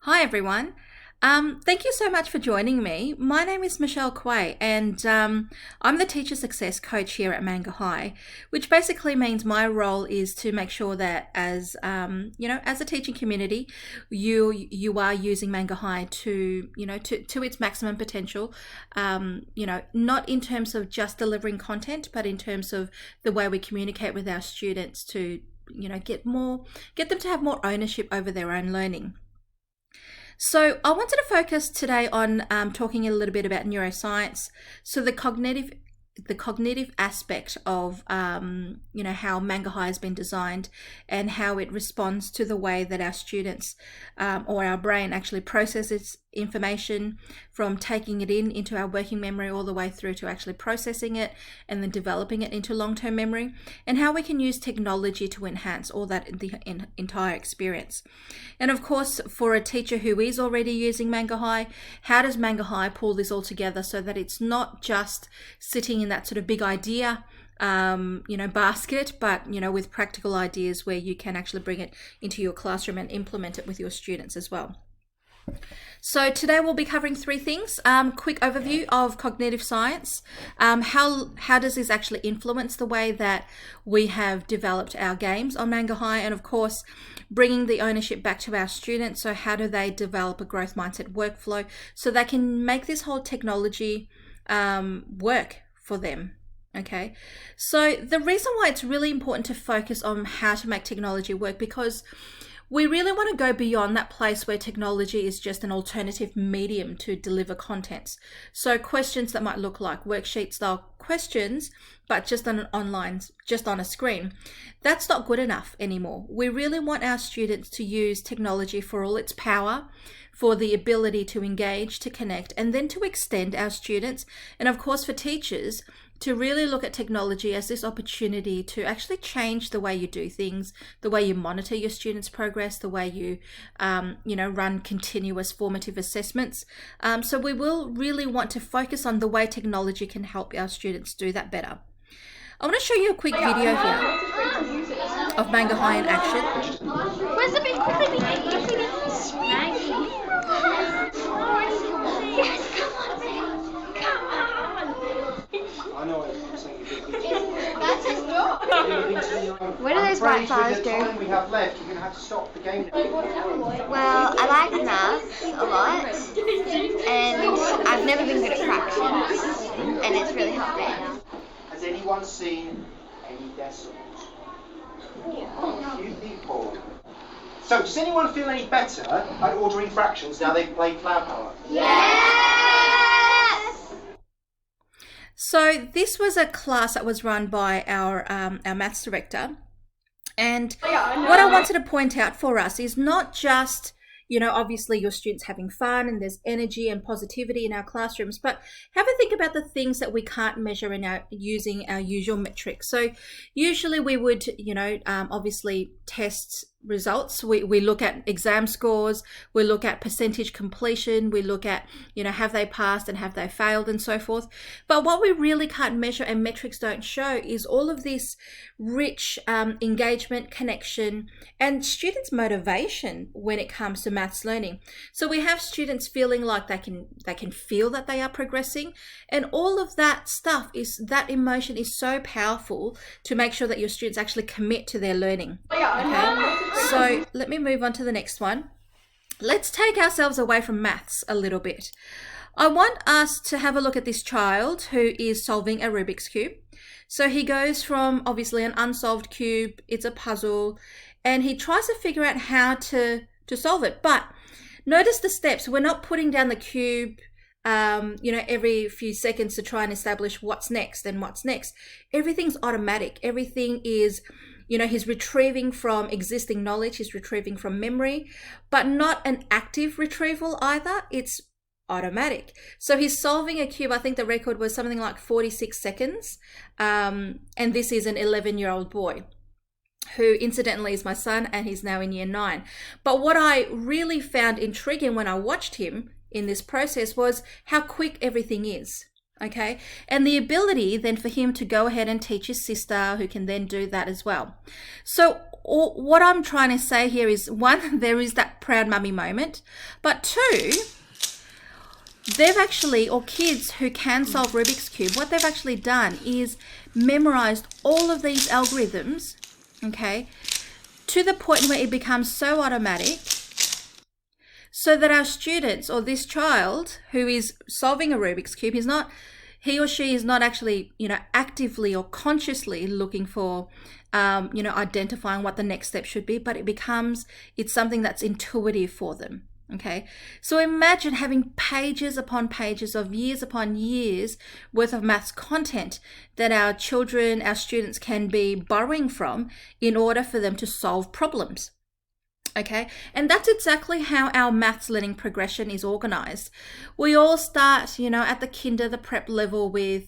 Hi everyone. Thank you so much for joining me. My name is Michelle Quay and I'm the Teacher Success Coach here at Mangahigh, which basically means my role is to make sure that as a teaching community, you are using Mangahigh to its maximum potential, not in terms of just delivering content, but in terms of the way we communicate with our students to, get them to have more ownership over their own learning. So I wanted to focus today on talking a little bit about neuroscience. So the cognitive aspect of how Mangahigh has been designed and how it responds to the way that our students or our brain actually processes information, from taking it into our working memory all the way through to actually processing it and then developing it into long-term memory, and how we can use technology to enhance all that in the entire experience. And of course, for a teacher who is already using Mangahigh, how does Mangahigh pull this all together so that it's not just sitting in that sort of big idea basket, but with practical ideas where you can actually bring it into your classroom and implement it with your students as well. So today we'll be covering three things. Quick overview of cognitive science. How does this actually influence the way that we have developed our games on Mangahigh? And of course, bringing the ownership back to our students. So how do they develop a growth mindset workflow so they can make this whole technology work for them? Okay, so the reason why it's really important to focus on how to make technology work, because we really want to go beyond that place where technology is just an alternative medium to deliver contents. So questions that might look like worksheet style questions, but just on a screen. That's not good enough anymore. We really want our students to use technology for all its power, for the ability to engage, to connect, and then to extend our students. And of course, for teachers, to really look at technology as this opportunity to actually change the way you do things, the way you monitor your students' progress, the way you, run continuous formative assessments. So we will really want to focus on the way technology can help our students do that better. I want to show you a quick video here of Mangahigh in action. Where's the big quickly? Maggie. Yes, come on. I know I'm saying That's his dog. What do those white flowers do? With the time we have left, you're going to have to stop the game. Well, I like maths a lot, and I've never been good at fractions, and it's really helped me. Has anyone seen any decimals? A few people. So, does anyone feel any better at ordering fractions now they've played Cloud Power? Yes! So this was a class that was run by our maths director. And what I wanted to point out for us is not just, obviously your students having fun and there's energy and positivity in our classrooms, but have a think about the things that we can't measure using our usual metrics. So usually we would, obviously test results. We look at exam scores, we look at percentage completion, we look at, have they passed and have they failed and so forth. But what we really can't measure and metrics don't show is all of this rich engagement, connection, and students' motivation when it comes to maths learning. So we have students feeling like they can feel that they are progressing, and all of that stuff that emotion is so powerful to make sure that your students actually commit to their learning. Okay? So let me move on to the next one. Let's take ourselves away from maths a little bit. I want us to have a look at this child who is solving a Rubik's Cube. So he goes from obviously an unsolved cube, it's a puzzle, and he tries to figure out how to solve it. But notice the steps. We're not putting down the cube every few seconds to try and establish what's next and what's next. Everything's automatic. Everything is, he's retrieving from existing knowledge, he's retrieving from memory, but not an active retrieval either. It's automatic. So he's solving a cube. I think the record was something like 46 seconds. And this is an 11-year-old boy who incidentally is my son, and he's now in year 9. But what I really found intriguing when I watched him in this process was how quick everything is. Okay, and the ability then for him to go ahead and teach his sister, who can then do that as well. So what I'm trying to say here is, one, there is that proud mummy moment, but two, they've actually, or kids who can solve Rubik's Cube, what they've actually done is memorized all of these algorithms, okay, to the point where it becomes so automatic, so that our students, or this child who is solving a Rubik's Cube, he or she is not actually, actively or consciously looking for, identifying what the next step should be, but it's something that's intuitive for them. Okay, so imagine having pages upon pages of years upon years worth of maths content that our students can be borrowing from in order for them to solve problems. Okay, and that's exactly how our maths learning progression is organized. We all start, at the prep level with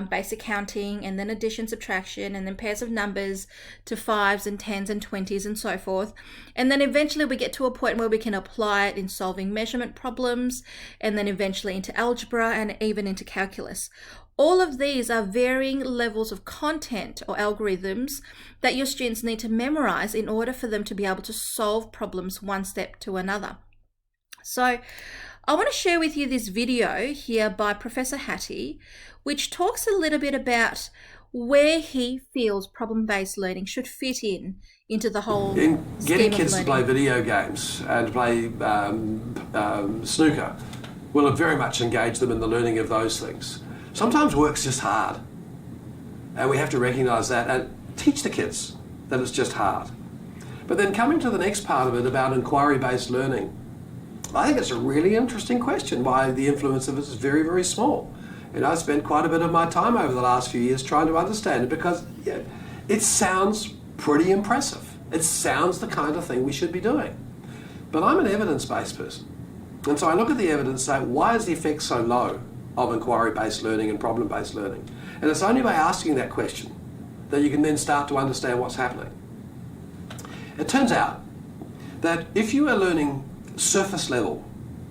basic counting, and then addition, subtraction, and then pairs of numbers to 5s and 10s and 20s and so forth. And then eventually we get to a point where we can apply it in solving measurement problems, and then eventually into algebra and even into calculus. All of these are varying levels of content or algorithms that your students need to memorize in order for them to be able to solve problems one step to another. So I want to share with you this video here by Professor Hattie, which talks a little bit about where he feels problem-based learning should fit into the whole getting kids to play video games and play snooker will very much engage them in the learning of those things. Sometimes work's just hard, and we have to recognise that and teach the kids that it's just hard. But then coming to the next part of it about inquiry-based learning, I think it's a really interesting question why the influence of it is very, very small. And I spent quite a bit of my time over the last few years trying to understand it, because it sounds pretty impressive. It sounds the kind of thing we should be doing. But I'm an evidence-based person. And so I look at the evidence and say, why is the effect so low of inquiry-based learning and problem-based learning? And it's only by asking that question that you can then start to understand what's happening. It turns out that if you are learning surface level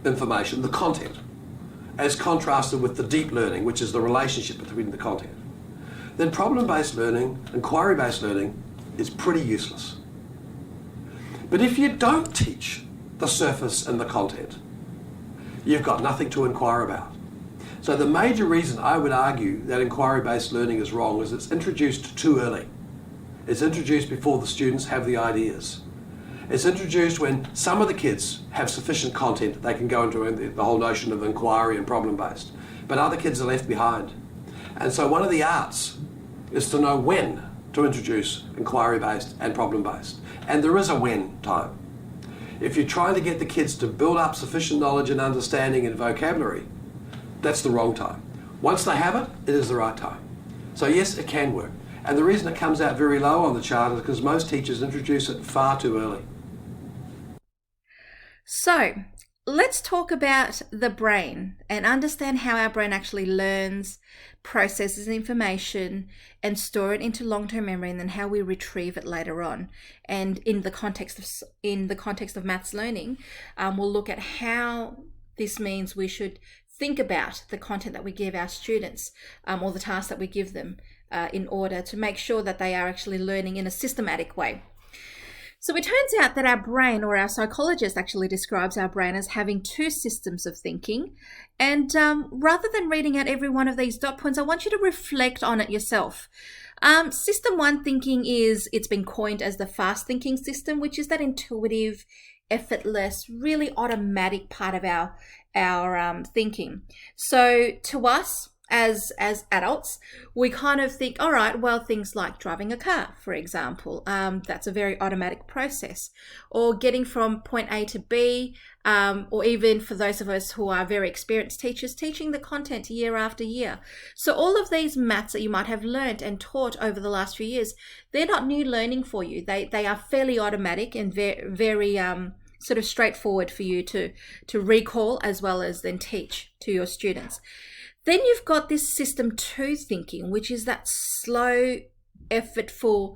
information, the content, as contrasted with the deep learning, which is the relationship between the content, then problem-based learning, inquiry-based learning is pretty useless. But if you don't teach the surface and the content, you've got nothing to inquire about. So the major reason I would argue that inquiry-based learning is wrong is it's introduced too early. It's introduced before the students have the ideas. It's introduced when some of the kids have sufficient content, they can go into the whole notion of inquiry and problem-based, but other kids are left behind. And so one of the arts is to know when to introduce inquiry-based and problem-based. And there is a when time. If you're trying to get the kids to build up sufficient knowledge and understanding and vocabulary, that's the wrong time. Once they have it, it is the right time. So yes, it can work. And the reason it comes out very low on the chart is because most teachers introduce it far too early. So let's talk about the brain and understand how our brain actually learns, processes information, and store it into long-term memory, and then how we retrieve it later on. And in the context of maths learning, we'll look at how this means we should think about the content that we give our students, or the tasks that we give them, in order to make sure that they are actually learning in a systematic way. So it turns out that our brain, or our psychologist actually describes our brain as having two systems of thinking. And rather than reading out every one of these dot points, I want you to reflect on it yourself. System 1 thinking it's been coined as the fast thinking system, which is that intuitive, effortless, really automatic part of our thinking. So to us, as adults, we kind of think, all right, well, things like driving a car, for example, that's a very automatic process, or getting from point A to B, or even for those of us who are very experienced teachers, teaching the content year after year. So all of these maths that you might have learned and taught over the last few years, they're not new learning for you. They are fairly automatic and very sort of straightforward for you to recall as well as then teach to your students. Then you've got this system 2 thinking, which is that slow, effortful,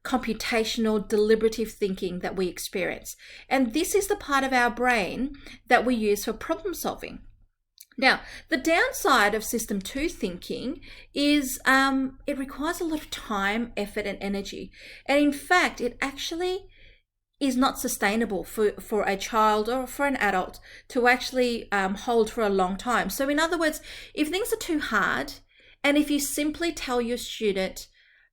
computational, deliberative thinking that we experience. And this is the part of our brain that we use for problem solving. Now, the downside of system 2 thinking is it requires a lot of time, effort, and energy. And in fact, it actually is not sustainable for a child or for an adult to actually hold for a long time. So in other words, if things are too hard, and if you simply tell your student,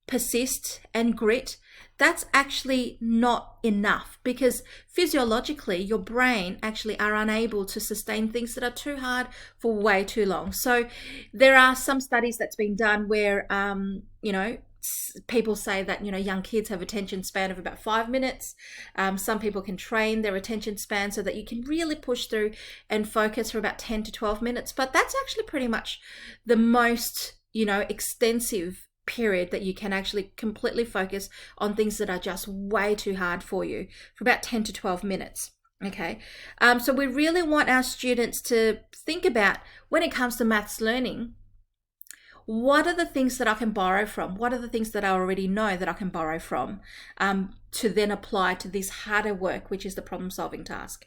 persist and grit, that's actually not enough, because physiologically your brain actually are unable to sustain things that are too hard for way too long. So there are some studies that's been done where people say that young kids have attention span of about 5 minutes. Some people can train their attention span so that you can really push through and focus for about 10 to 12 minutes, but that's actually pretty much the most extensive period that you can actually completely focus on things that are just way too hard for you, for about 10 to 12 minutes. Okay, so we really want our students to think about, when it comes to maths learning, what are the things that I can borrow from? What are the things that I already know that I can borrow from to then apply to this harder work, which is the problem solving task?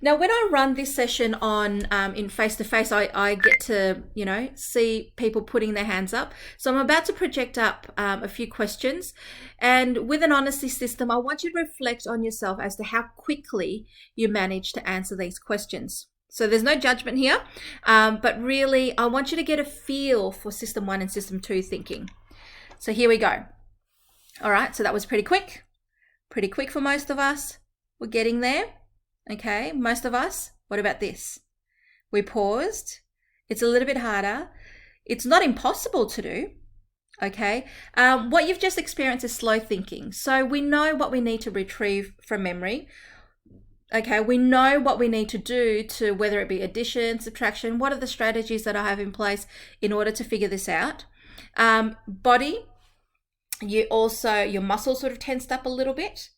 Now, when I run this session on in face-to-face, I get to, see people putting their hands up. So I'm about to project up a few questions. And with an honesty system, I want you to reflect on yourself as to how quickly you manage to answer these questions. So there's no judgment here, but really I want you to get a feel for system 1 and system 2 thinking. So here we go. All right, so that was pretty quick for most of us. We're getting there. Okay, most of us. What about this? We paused. It's a little bit harder. It's not impossible to do. Okay, what you've just experienced is slow thinking. So we know what we need to retrieve from memory. Okay, we know what we need to do to, whether it be addition, subtraction, what are the strategies that I have in place in order to figure this out. Body, your muscles sort of tensed up a little bit.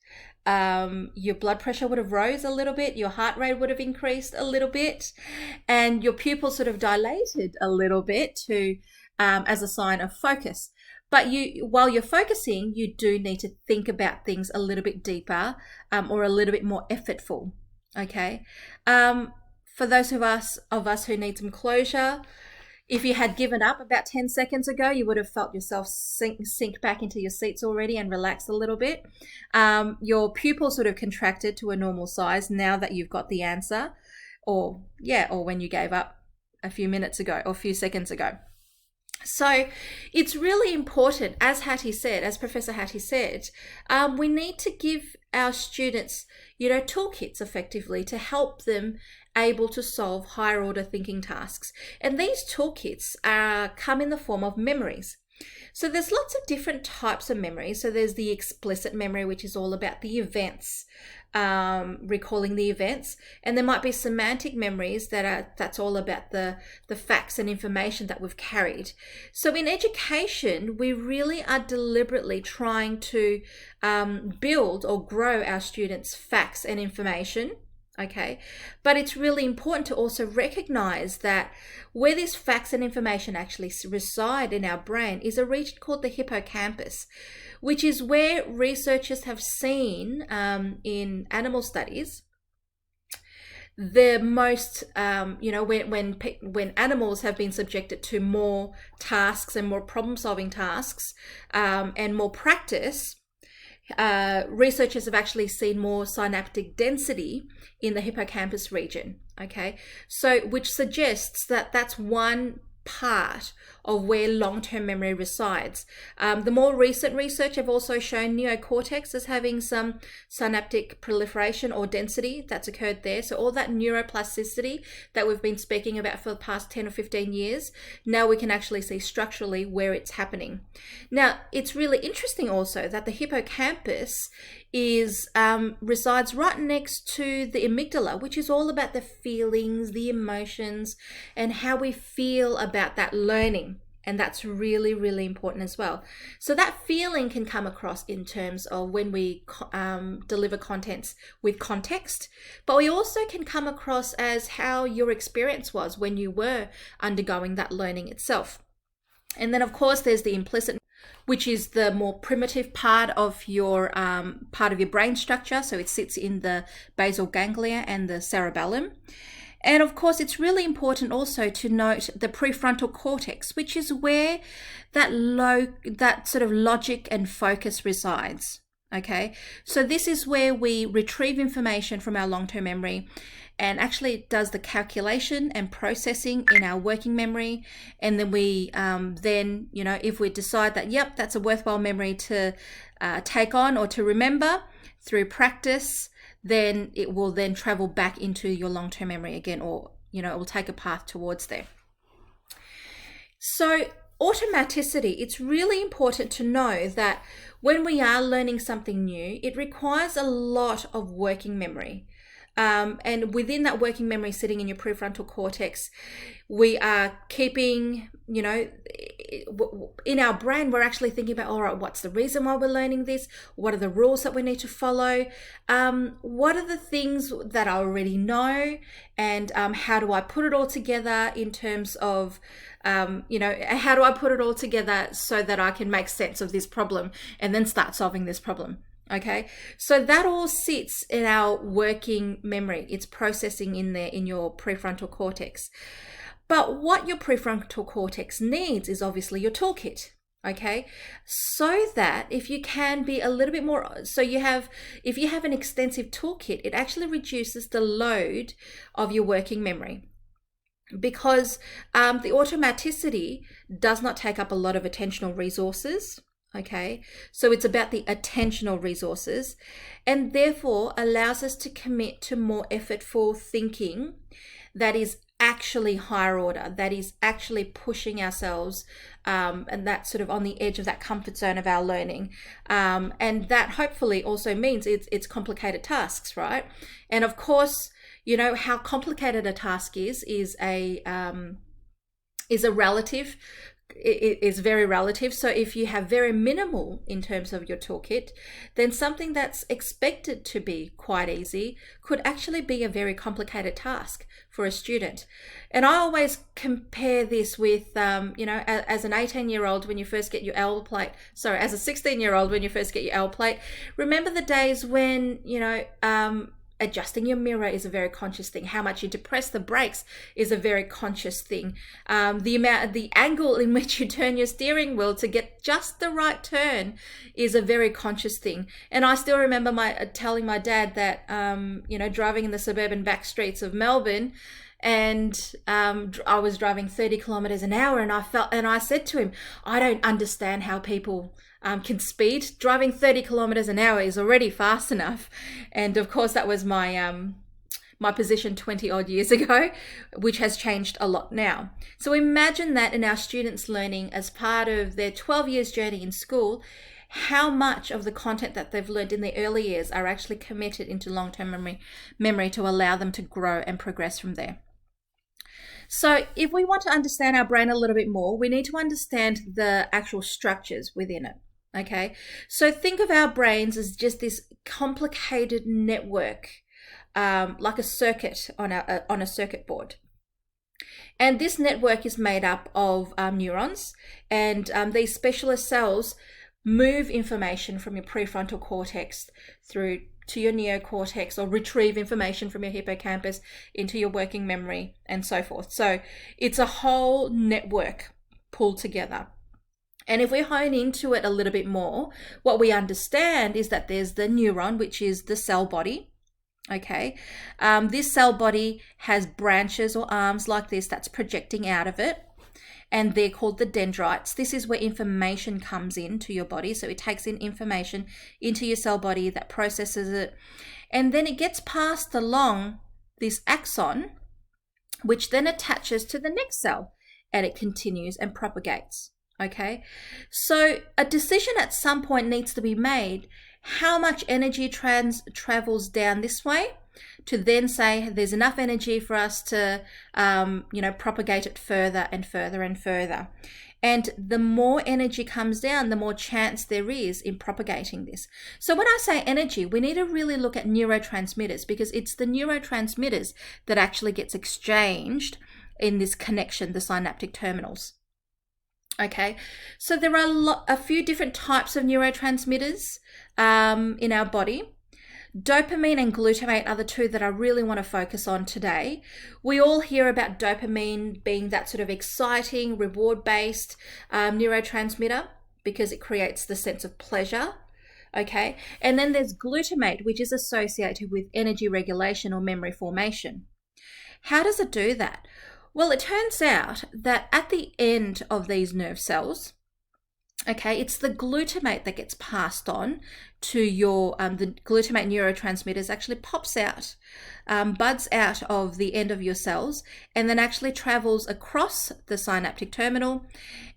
Your blood pressure would have rose a little bit, your heart rate would have increased a little bit, and your pupils sort of dilated a little bit to as a sign of focus. But while you're focusing, you do need to think about things a little bit deeper or a little bit more effortful. Okay. For those of us who need some closure, if you had given up about 10 seconds ago, you would have felt yourself sink back into your seats already and relax a little bit. Your pupils sort of contracted to a normal size now that you've got the answer, or when you gave up a few minutes ago or a few seconds ago. So it's really important, as Professor Hattie said, we need to give our students, toolkits effectively to help them able to solve higher order thinking tasks. And these toolkits come in the form of memories. So there's lots of different types of memory. So there's the explicit memory, which is all about the events, recalling the events, and there might be semantic memories that's all about the facts and information that we've carried. So in education, we really are deliberately trying to build or grow our students' facts and information. Okay, but it's really important to also recognize that where these facts and information actually reside in our brain is a region called the hippocampus, which is where researchers have seen in animal studies the most, when animals have been subjected to more tasks and more problem-solving tasks and more practice, researchers have actually seen more synaptic density in the hippocampus region. Okay, so which suggests that that's one part of where long-term memory resides. The more recent research have also shown neocortex as having some synaptic proliferation or density that's occurred there. So all that neuroplasticity that we've been speaking about for the past 10 or 15 years, now we can actually see structurally where it's happening. Now, it's really interesting also that the hippocampus resides right next to the amygdala, which is all about the feelings, the emotions, and how we feel about that learning. And that's really, really important as well. So that feeling can come across in terms of when we deliver contents with context, but we also can come across as how your experience was when you were undergoing that learning itself. And then, of course, there's the implicit, which is the more primitive part of your brain structure. So it sits in the basal ganglia and the cerebellum. And of course, it's really important also to note the prefrontal cortex, which is where that sort of logic and focus resides. Okay, so this is where we retrieve information from our long-term memory, and actually it does the calculation and processing in our working memory. And then we if we decide that, yep, that's a worthwhile memory to take on or to remember through practice, then it will then travel back into your long-term memory again, or it will take a path towards there. So automaticity, it's really important to know that when we are learning something new, it requires a lot of working memory. And within that working memory sitting in your prefrontal cortex, we are keeping, in our brain, we're actually thinking about, all right, what's the reason why we're learning this? What are the rules that we need to follow? What are the things that I already know? And how do I put it all together in terms of, how do I put it all together so that I can make sense of this problem and then start solving this problem? Okay, so that all sits in our working memory. It's processing in there in your prefrontal cortex. But what your prefrontal cortex needs is obviously your toolkit. Okay, so that if you can be a little bit more, if you have an extensive toolkit, it actually reduces the load of your working memory. Because the automaticity does not take up a lot of attentional resources. Okay, so it's about the attentional resources, and therefore allows us to commit to more effortful thinking that is actually higher order, that is actually pushing ourselves, and that's sort of on the edge of that comfort zone of our learning. And that hopefully also means it's complicated tasks, right? And of course, how complicated a task is a relative. It is very relative. So if you have very minimal in terms of your toolkit, then something that's expected to be quite easy could actually be a very complicated task for a student. And I always compare this with, as an 18-year-old when you first get your L plate, as a 16-year-old when you first get your L plate, remember the days when, adjusting your mirror is a very conscious thing. How much you depress the brakes is a very conscious thing. The angle in which you turn your steering wheel to get just the right turn is a very conscious thing. And I still remember telling my dad that, driving in the suburban back streets of Melbourne, and I was driving 30 kilometers an hour, and I said to him, I don't understand how people can speed. Driving 30 kilometers an hour is already fast enough. And of course, that was my my position 20 odd years ago, which has changed a lot now. So imagine that in our students' learning as part of their 12 years journey in school, how much of the content that they've learned in the early years are actually committed into long-term memory to allow them to grow and progress from there. So if we want to understand our brain a little bit more, we need to understand the actual structures within it. Okay, so think of our brains as just this complicated network, like a circuit on a circuit board. And this network is made up of neurons, and these specialist cells move information from your prefrontal cortex through to your neocortex, or retrieve information from your hippocampus into your working memory, and so forth. So it's a whole network pulled together. And if we hone into it a little bit more, what we understand is that there's the neuron, which is the cell body. Okay, this cell body has branches or arms like this that's projecting out of it, and they're called the dendrites. This is where information comes into your body. So it takes in information into your cell body that processes it, and then it gets passed along this axon, which then attaches to the next cell, and it continues and propagates. Okay, so a decision at some point needs to be made. How much energy travels down this way to then say there's enough energy for us to, propagate it further and further and further. And the more energy comes down, the more chance there is in propagating this. So when I say energy, we need to really look at neurotransmitters, because it's the neurotransmitters that actually gets exchanged in this connection, the synaptic terminals. Okay, so there are a few different types of neurotransmitters in our body. Dopamine and glutamate are the two that I really want to focus on today. We all hear about dopamine being that sort of exciting, reward-based neurotransmitter because it creates the sense of pleasure. Okay, and then there's glutamate, which is associated with energy regulation or memory formation. How does it do that? Well, it turns out that at the end of these nerve cells, okay, it's the glutamate that gets passed on to your, the glutamate neurotransmitters actually pops out, buds out of the end of your cells, and then actually travels across the synaptic terminal,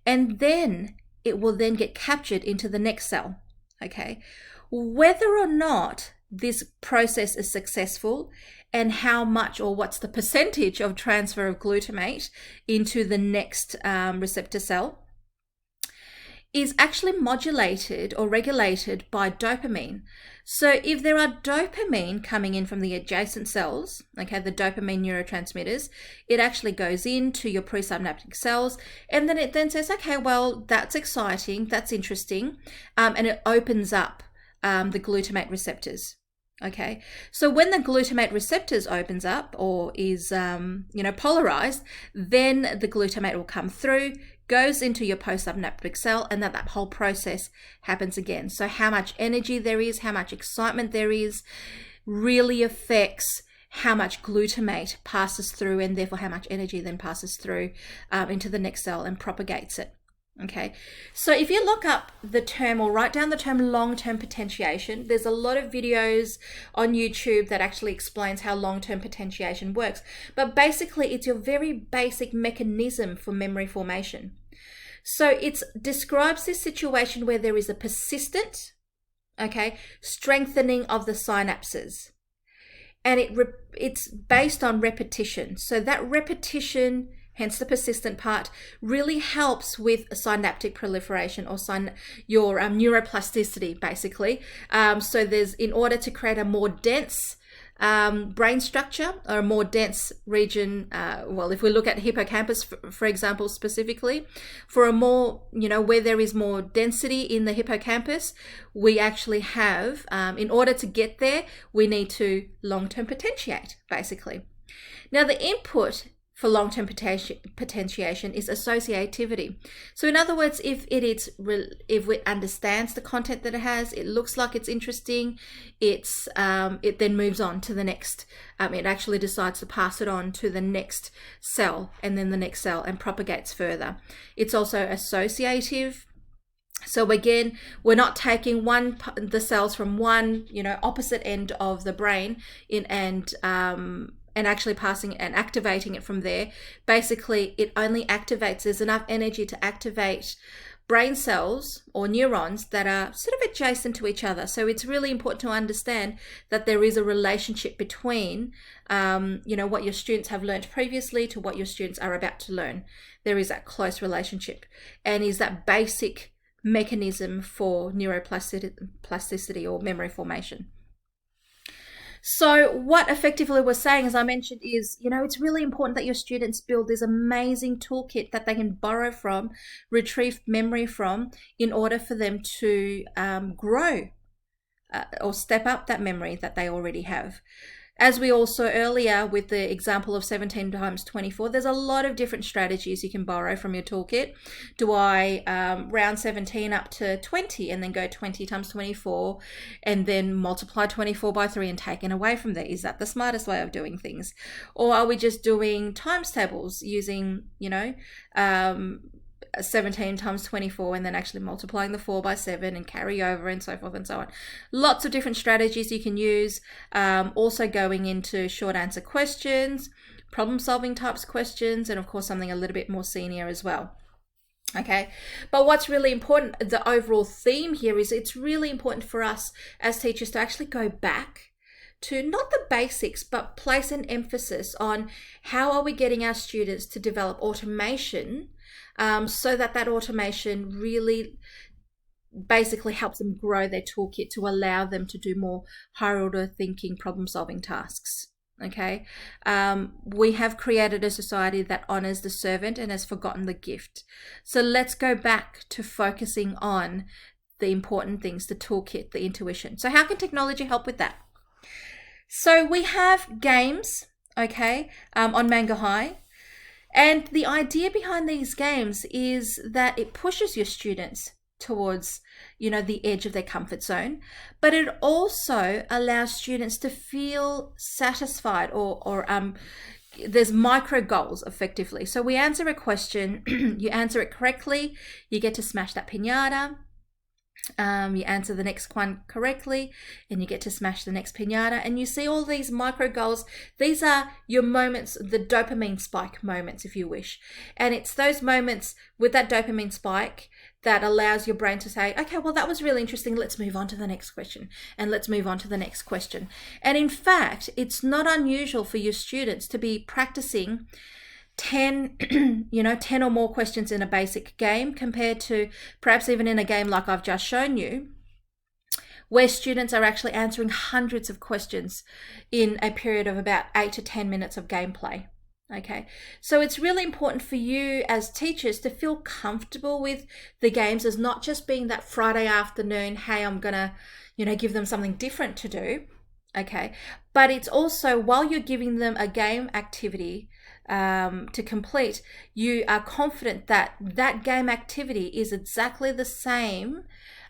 and then it will then get captured into the next cell. Okay, whether or not this process is successful and how much or what's the percentage of transfer of glutamate into the next receptor cell is actually modulated or regulated by dopamine. So if there are dopamine coming in from the adjacent cells, okay, the dopamine neurotransmitters, it actually goes into your presynaptic cells, and then it then says, okay, well, that's exciting, that's interesting, and it opens up the glutamate receptors. Okay, so when the glutamate receptors opens up or is polarized, then the glutamate will come through, goes into your postsynaptic cell, and that whole process happens again. So how much energy there is, how much excitement there is, really affects how much glutamate passes through, and therefore how much energy then passes through into the next cell and propagates it. Okay, so if you look up the term or write down the term long-term potentiation, there's a lot of videos on YouTube that actually explains how long-term potentiation works. But basically, it's your very basic mechanism for memory formation. So it describes this situation where there is a persistent, okay, strengthening of the synapses. And it's based on repetition. So that repetition, hence the persistent part, really helps with synaptic proliferation or your neuroplasticity, basically. So there's, in order to create a more dense brain structure or a more dense region, well, if we look at hippocampus, for example, specifically, for a more, where there is more density in the hippocampus, we actually have, in order to get there, we need to long-term potentiate, basically. Now, the input for long-term potentiation is associativity. So in other words, if it understands the content that it has, it looks like it's interesting, it then moves on to the next. It actually decides to pass it on to the next cell and then the next cell and propagates further. It's also associative. So again, we're not taking the cells from one, opposite end of the brain and actually passing and activating it from there. Basically, it only activates, there's enough energy to activate brain cells or neurons that are sort of adjacent to each other. So it's really important to understand that there is a relationship between, what your students have learned previously to what your students are about to learn. There is that close relationship, and is that basic mechanism for neuroplasticity or memory formation. So what effectively we're saying, as I mentioned, is, it's really important that your students build this amazing toolkit that they can borrow from, retrieve memory from, in order for them to grow or step up that memory that they already have. As we all saw earlier with the example of 17 times 24, there's a lot of different strategies you can borrow from your toolkit. Do I round 17 up to 20 and then go 20 times 24 and then multiply 24 by 3 and take it away from there? Is that the smartest way of doing things? Or are we just doing times tables using, 17 times 24 and then actually multiplying the 4 by 7 and carry over and so forth and so on. Lots of different strategies you can use. Also going into short answer questions, problem solving types questions, and of course something a little bit more senior as well. Okay, but what's really important, the overall theme here is it's really important for us as teachers to actually go back to not the basics, but place an emphasis on how are we getting our students to develop automation, so that automation really basically helps them grow their toolkit to allow them to do more higher order thinking, problem solving tasks. Okay, we have created a society that honors the servant and has forgotten the gift. So let's go back to focusing on the important things, the toolkit, the intuition. So how can technology help with that? So we have games, okay, on Mangahigh. And the idea behind these games is that it pushes your students towards, the edge of their comfort zone, but it also allows students to feel satisfied or there's micro goals effectively. So we answer a question, you answer it correctly, you get to smash that piñata. You answer the next one correctly and you get to smash the next piñata, and you see all these micro goals. These are your moments, the dopamine spike moments, if you wish. And it's those moments with that dopamine spike that allows your brain to say, okay, well, that was really interesting. Let's move on to the next question, and let's move on to the next question. And in fact, it's not unusual for your students to be practicing 10 or more questions in a basic game, compared to perhaps even in a game like I've just shown you, where students are actually answering hundreds of questions in a period of about 8 to 10 minutes of gameplay. Okay, so it's really important for you as teachers to feel comfortable with the games as not just being that Friday afternoon, hey, I'm gonna, give them something different to do. Okay, but it's also, while you're giving them a game activity to complete, you are confident that that game activity is exactly the same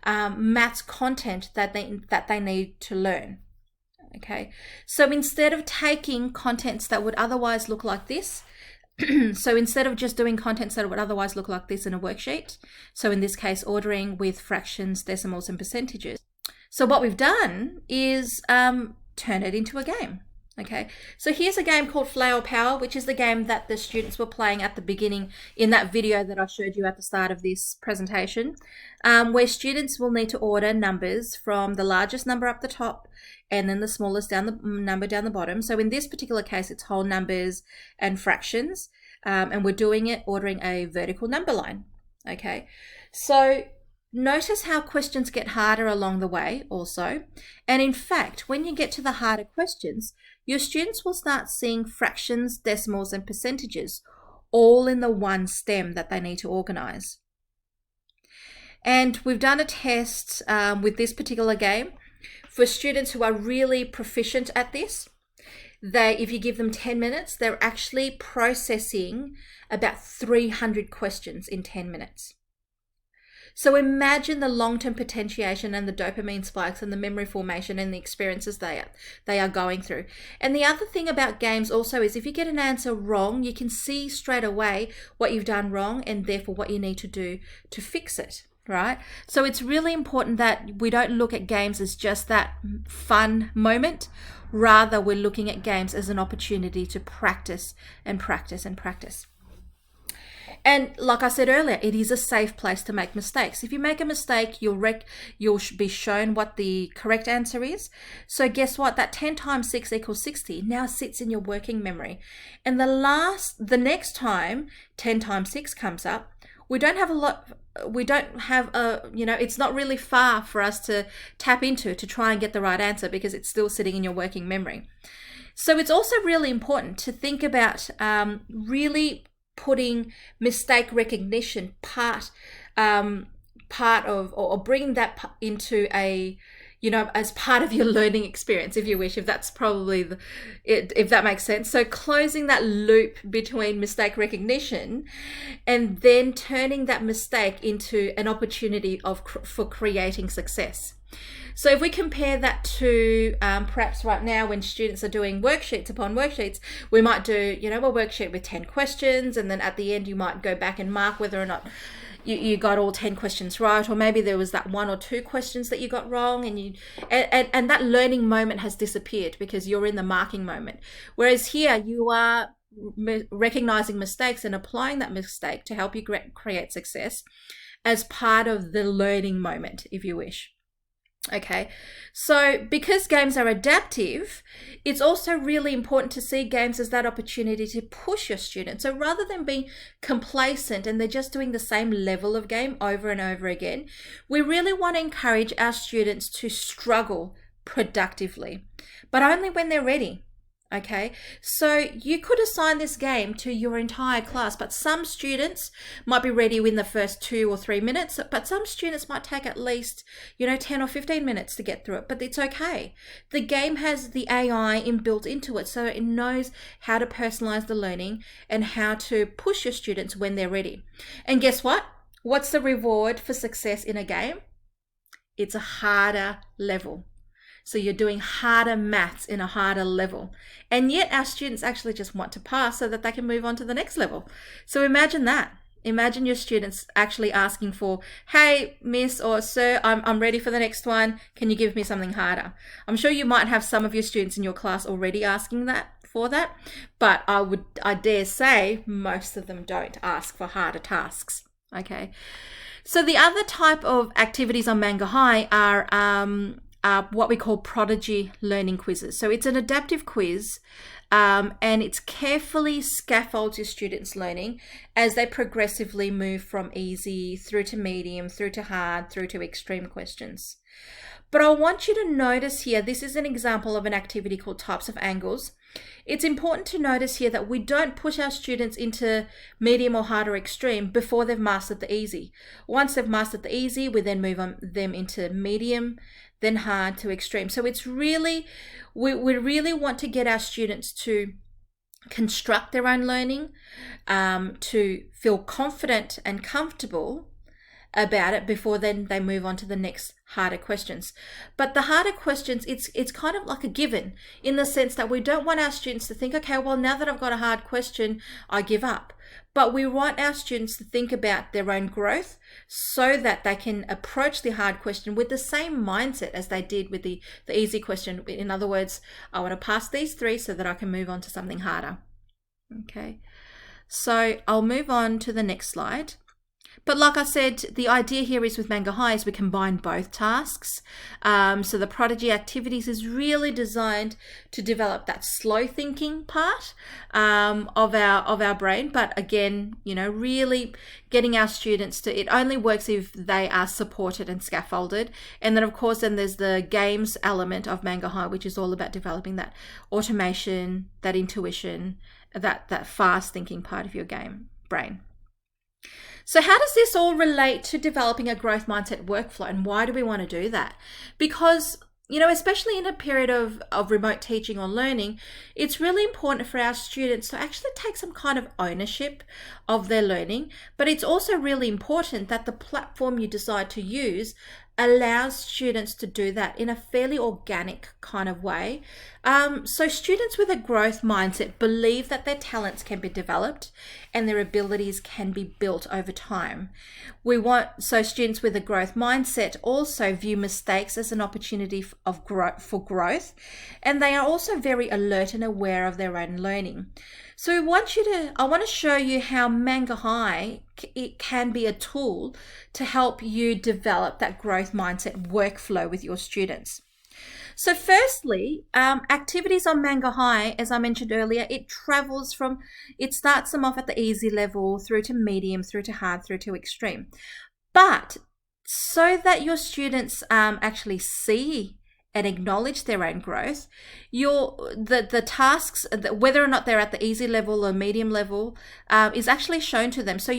maths content that they need to learn. Okay, so instead of taking contents that would otherwise look like this, so instead of just doing contents that would otherwise look like this in a worksheet, so in this case ordering with fractions, decimals and percentages, so what we've done is turn it into a game. Okay, so here's a game called Flower Power, which is the game that the students were playing at the beginning in that video that I showed you at the start of this presentation, where students will need to order numbers from the largest number up the top and then the smallest number down the bottom. So in this particular case, it's whole numbers and fractions, and we're doing it ordering a vertical number line. Okay, so notice how questions get harder along the way also. And in fact, when you get to the harder questions, your students will start seeing fractions, decimals, and percentages all in the one stem that they need to organize. And we've done a test with this particular game for students who are really proficient at this. If you give them 10 minutes, they're actually processing about 300 questions in 10 minutes. So imagine the long-term potentiation and the dopamine spikes and the memory formation and the experiences they are going through. And the other thing about games also is, if you get an answer wrong, you can see straight away what you've done wrong and therefore what you need to do to fix it, right? So it's really important that we don't look at games as just that fun moment. Rather, we're looking at games as an opportunity to practice and practice and practice. And like I said earlier, it is a safe place to make mistakes. If you make a mistake, you'll be shown what the correct answer is. So guess what? That 10 times 6 equals 60 now sits in your working memory. And the next time 10 times 6 comes up, it's not really far for us to tap into to try and get the right answer, because it's still sitting in your working memory. So it's also really important to think about really putting mistake recognition part of, or bringing that into as part of your learning experience, if you wish, if that's probably if that makes sense. So closing that loop between mistake recognition and then turning that mistake into an opportunity for creating success. So if we compare that to perhaps right now when students are doing worksheets upon worksheets, we might do, a worksheet with 10 questions, and then at the end you might go back and mark whether or not you got all 10 questions right, or maybe there was that 1 or 2 questions that you got wrong, and that learning moment has disappeared because you're in the marking moment. Whereas here you are recognizing mistakes and applying that mistake to help you create success as part of the learning moment, if you wish. Okay, so because games are adaptive, it's also really important to see games as that opportunity to push your students. So rather than being complacent and they're just doing the same level of game over and over again, we really want to encourage our students to struggle productively, but only when they're ready. Okay, so you could assign this game to your entire class, but some students might be ready in the first 2 or 3 minutes, but some students might take at least, 10 or 15 minutes to get through it, but it's okay. The game has the AI inbuilt into it, so it knows how to personalize the learning and how to push your students when they're ready. And guess what? What's the reward for success in a game? It's a harder level. So you're doing harder maths in a harder level. And yet our students actually just want to pass so that they can move on to the next level. So imagine that. Imagine your students actually asking for, hey, miss or sir, I'm ready for the next one. Can you give me something harder? I'm sure you might have some of your students in your class already asking that for that, but I dare say most of them don't ask for harder tasks. Okay. So the other type of activities on Mangahigh are what we call prodigy learning quizzes. So it's an adaptive quiz, and it's carefully scaffolds your students' learning as they progressively move from easy through to medium, through to hard, through to extreme questions. But I want you to notice here, this is an example of an activity called types of angles. It's important to notice here that we don't push our students into medium or hard or extreme before they've mastered the easy. Once they've mastered the easy, we then move on them into medium, then hard to extreme. So it's really, we really want to get our students to construct their own learning, to feel confident and comfortable about it before then they move on to the next harder questions. But the harder questions, it's kind of like a given in the sense that we don't want our students to think, okay, well, now that I've got a hard question, I give up. But we want our students to think about their own growth so that they can approach the hard question with the same mindset as they did with the easy question. In other words, I want to pass these 3 so that I can move on to something harder. Okay, so I'll move on to the next slide. But like I said, the idea here is with Mangahigh is we combine both tasks. So the prodigy activities is really designed to develop that slow thinking part of our brain. But again, really getting our students to, it only works if they are supported and scaffolded. And then of course, then there's the games element of Mangahigh, which is all about developing that automation, that intuition, that fast thinking part of your brain. So how does this all relate to developing a growth mindset workflow, and why do we want to do that? Because, especially in a period of remote teaching or learning, it's really important for our students to actually take some kind of ownership of their learning, but it's also really important that the platform you decide to use allows students to do that in a fairly organic kind of way. So students with a growth mindset believe that their talents can be developed and their abilities can be built over time. So students with a growth mindset also view mistakes as an opportunity for growth, and they are also very alert and aware of their own learning. So I want to show you how Mangahigh, it can be a tool to help you develop that growth mindset workflow with your students. So firstly, activities on Mangahigh, as I mentioned earlier, it starts them off at the easy level through to medium, through to hard, through to extreme. But so that your students actually see and acknowledge their own growth, the tasks, whether or not they're at the easy level or medium level, is actually shown to them. So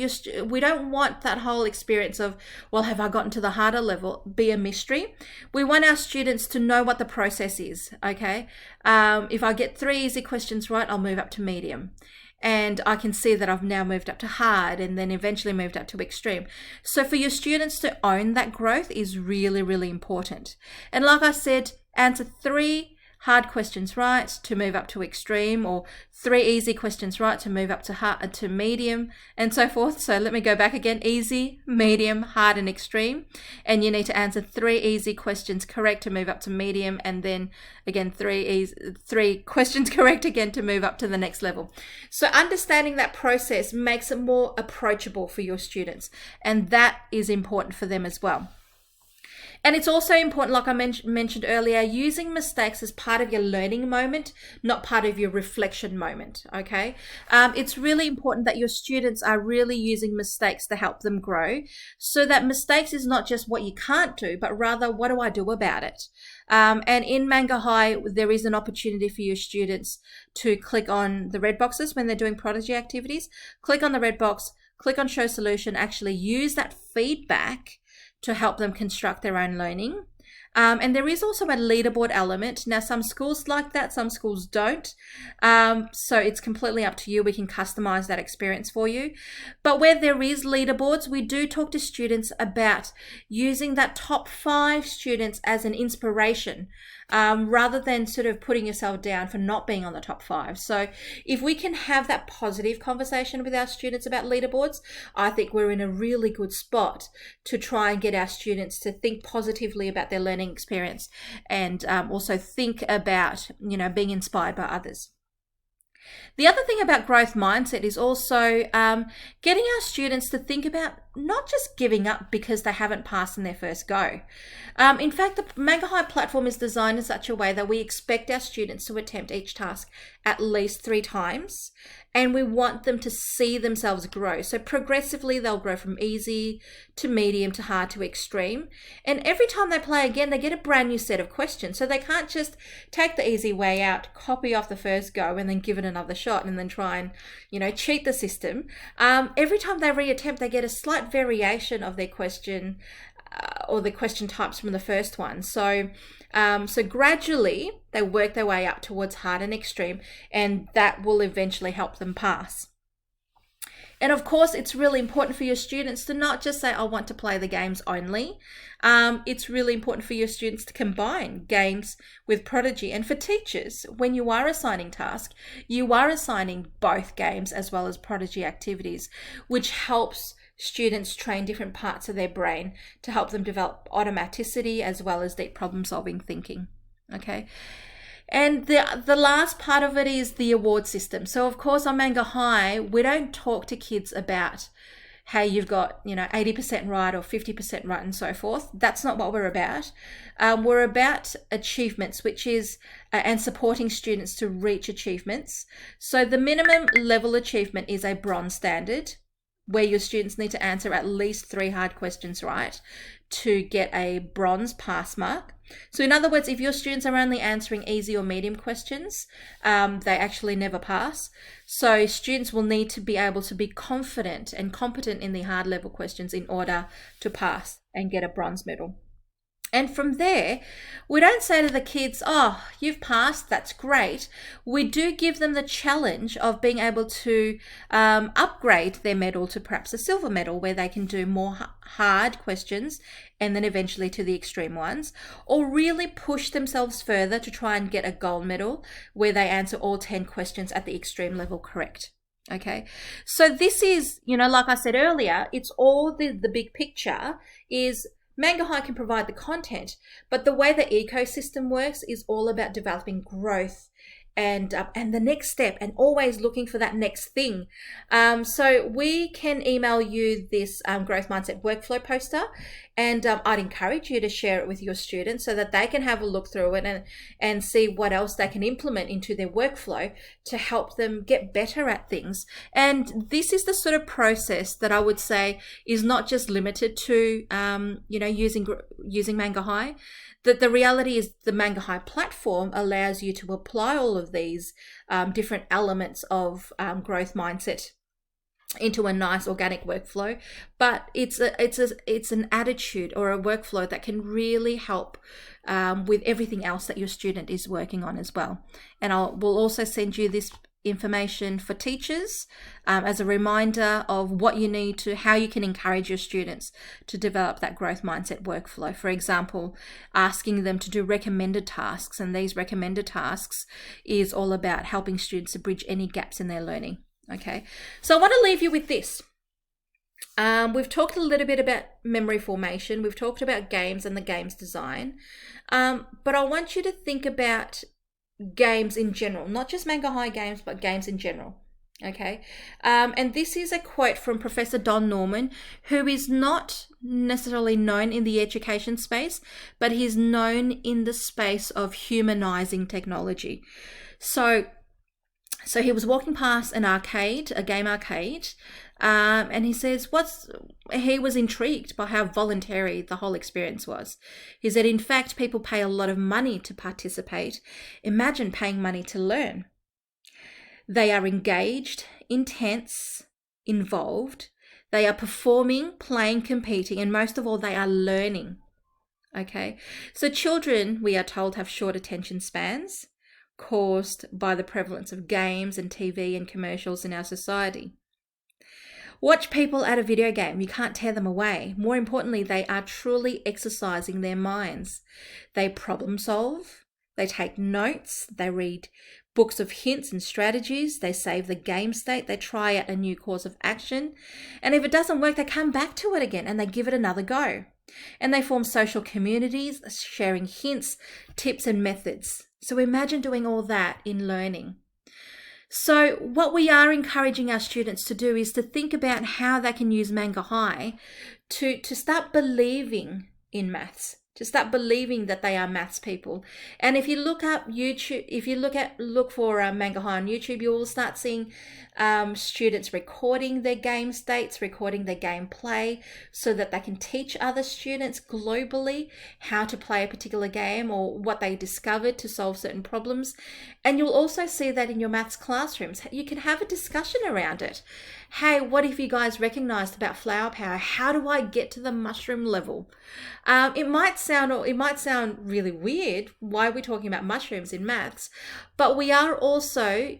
we don't want that whole experience of, well, have I gotten to the harder level, be a mystery. We want our students to know what the process is, okay? If I get 3 easy questions right, I'll move up to medium. And I can see that I've now moved up to hard and then eventually moved up to extreme. So for your students to own that growth is really, really important. And like I said, answer 3 hard questions right to move up to extreme, or 3 easy questions right to move up to hard to medium, and so forth. So let me go back again: easy, medium, hard, and extreme. And you need to answer 3 easy questions correct to move up to medium, and then again 3 questions correct again to move up to the next level. So understanding that process makes it more approachable for your students, and that is important for them as well. And it's also important, like I mentioned earlier, using mistakes as part of your learning moment, not part of your reflection moment, okay? It's really important that your students are really using mistakes to help them grow, so that mistakes is not just what you can't do, but rather, what do I do about it? And in Mangahigh, there is an opportunity for your students to click on the red boxes when they're doing prodigy activities. Click on the red box, click on show solution, actually use that feedback to help them construct their own learning. And there is also a leaderboard element. Now, some schools like that, some schools don't. So it's completely up to you. We can customize that experience for you. But where there is leaderboards, we do talk to students about using that top 5 students as an inspiration, rather than sort of putting yourself down for not being on the top 5. So if we can have that positive conversation with our students about leaderboards, I think we're in a really good spot to try and get our students to think positively about their learning experience, and also think about, being inspired by others. The other thing about growth mindset is also getting our students to think about not just giving up because they haven't passed in their first go. In fact, the Mangahigh platform is designed in such a way that we expect our students to attempt each task at least 3 times, and we want them to see themselves grow. So progressively, they'll grow from easy to medium to hard to extreme. And every time they play again, they get a brand new set of questions. So they can't just take the easy way out, copy off the first go, and then give it another shot and then try and, cheat the system. Every time they reattempt, they get a slight variation of their question or the question types from the first one. So gradually they work their way up towards hard and extreme, and that will eventually help them pass. And of course, it's really important for your students to not just say, I want to play the games only. It's really important for your students to combine games with prodigy. And for teachers, when you are assigning tasks, you are assigning both games as well as prodigy activities, which helps students train different parts of their brain to help them develop automaticity as well as deep problem-solving thinking. Okay. And the last part of it is the award system. So of course on Mangahigh, we don't talk to kids about how you've got 80% right or 50% right and so forth. That's not what we're about. We're about achievements, which is and supporting students to reach achievements. So the minimum level achievement is a bronze standard, where your students need to answer at least 3 hard questions right to get a bronze pass mark. So in other words, if your students are only answering easy or medium questions, they actually never pass. So students will need to be able to be confident and competent in the hard level questions in order to pass and get a bronze medal. And from there, we don't say to the kids, oh, you've passed, that's great. We do give them the challenge of being able to upgrade their medal to perhaps a silver medal, where they can do more hard questions and then eventually to the extreme ones, or really push themselves further to try and get a gold medal where they answer all 10 questions at the extreme level correct. Okay, so this is, like I said earlier, it's all the big picture is Mangahigh can provide the content, but the way the ecosystem works is all about developing growth and the next step, and always looking for that next thing. So we can email you this growth mindset workflow poster, and I'd encourage you to share it with your students so that they can have a look through it and see what else they can implement into their workflow to help them get better at things. And this is the sort of process that I would say is not just limited to using Mangahigh. That the reality is the Mangahigh platform allows you to apply all of these different elements of growth mindset into a nice organic workflow, but it's an attitude or a workflow that can really help with everything else that your student is working on as well. And we'll also send you this information for teachers as a reminder of what you need to, how you can encourage your students to develop that growth mindset workflow. For example, asking them to do recommended tasks, and these recommended tasks is all about helping students to bridge any gaps in their learning. Okay, so I want to leave you with this. We've talked a little bit about memory formation. We've talked about games and the games design, but I want you to think about games in general, not just Mangahigh games, but games in general. Okay, and this is a quote from Professor Don Norman, who is not necessarily known in the education space, but he's known in the space of humanizing technology. So he was walking past an arcade, a game arcade, and he says, he was intrigued by how voluntary the whole experience was. He said, in fact, people pay a lot of money to participate. Imagine paying money to learn. They are engaged, intense, involved. They are performing, playing, competing, and most of all, they are learning. Okay, so children, we are told, have short attention spans caused by the prevalence of games and TV and commercials in our society. Watch people at a video game. You can't tear them away. More importantly, they are truly exercising their minds. They problem solve. They take notes. They read books of hints and strategies. They save the game state. They try out a new course of action. And if it doesn't work, they come back to it again and they give it another go. And they form social communities, sharing hints, tips, and methods. So imagine doing all that in learning. So what we are encouraging our students to do is to think about how they can use Mangahigh to start believing in maths, to start believing that they are maths people. And if you look up YouTube, if you look for Mangahigh on YouTube, you will start seeing students recording their game states, recording their gameplay, so that they can teach other students globally how to play a particular game or what they discovered to solve certain problems. And you'll also see that in your maths classrooms. You can have a discussion around it. Hey, what if you guys recognized about flower power? How do I get to the mushroom level? It might sound really weird. Why are we talking about mushrooms in maths? But we are also,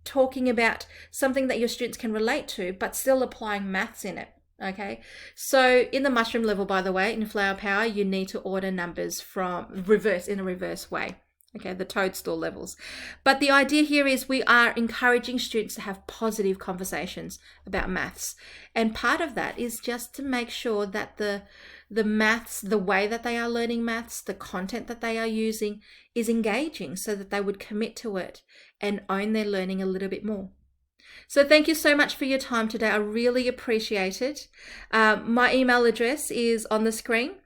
talking about something that your students can relate to, but still applying maths in it. Okay, so in the mushroom level, by the way, in flower power, you need to order numbers in a reverse way. Okay, the toadstool levels. But the idea here is we are encouraging students to have positive conversations about maths. And part of that is just to make sure that the maths, the way that they are learning maths, the content that they are using is engaging, so that they would commit to it and own their learning a little bit more. So thank you so much for your time today. I really appreciate it. My email address is on the screen.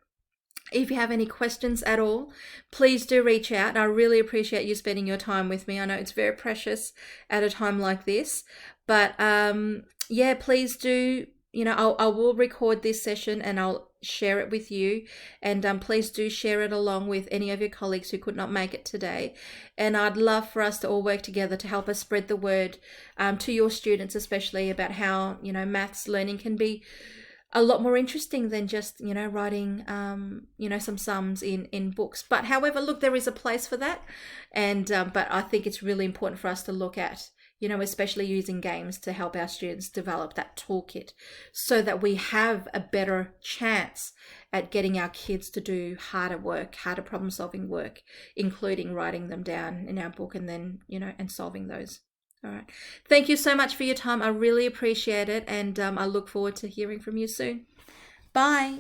If you have any questions at all, please do reach out. I really appreciate you spending your time with me. I know it's very precious at a time like this, but please do, I will record this session and I'll share it with you, and please do share it along with any of your colleagues who could not make it today. And I'd love for us to all work together to help us spread the word to your students, especially about how, maths learning can be a lot more interesting than just, writing, some sums in books. But however, look, there is a place for that. And, but I think it's really important for us to look at, especially using games to help our students develop that toolkit, so that we have a better chance at getting our kids to do harder problem solving work, including writing them down in our book and then, and solving those. All right. Thank you so much for your time. I really appreciate it. And I look forward to hearing from you soon. Bye.